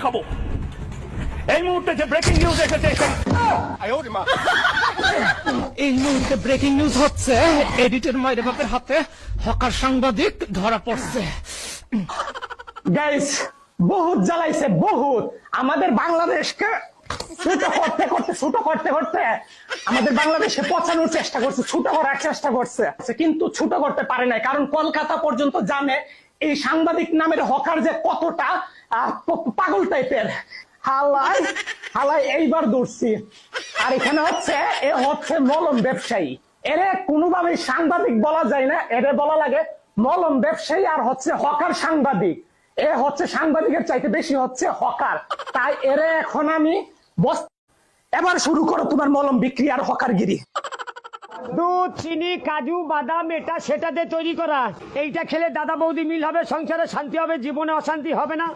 খাবো। এই মুহূর্তে যে ব্রেকিং নিউজ এসেছে এই মুহূর্তে ব্রেকিং নিউজ হচ্ছে, এডিটর মায়ের বাপের হাতে হকার সাংবাদিক ধরা পড়ছে। গাইস, বহুত জ্বালাইছে, বহুত। আমাদের বাংলাদেশকে ছোট করতে আমাদের বাংলাদেশে পচানোর চেষ্টা করছে, ছোট করার চেষ্টা করছে, কিন্তু ছোট করতে পারে নাই। কারণ কলকাতা পর্যন্ত জানে এই সাংবাদিক নামের হকার যে কতটা পাগল টাইপের। হালাই এইবার দৌড়ছি। আর এখানে হচ্ছে মলম ব্যবসায়ী। এরে কোনোভাবেই সাংবাদিক বলা যায় না, এরে বলা লাগে মলম ব্যবসায়ী। আর হচ্ছে হকার সাংবাদিক। এ হচ্ছে সাংবাদিকের চাইতে বেশি হচ্ছে হকার। তাই এরে এখন আমি এবার শুরু করো তোমার মলম বিক্রি আর হকারগিরি। দুধ, চিনি, কাজু, বাদাম, এটা সেটা দিয়ে তৈরি করা। এইটা খেলে দাদা বৌদি মিল হবে, সংসারে শান্তি হবে, জীবনে অশান্তি হবে না।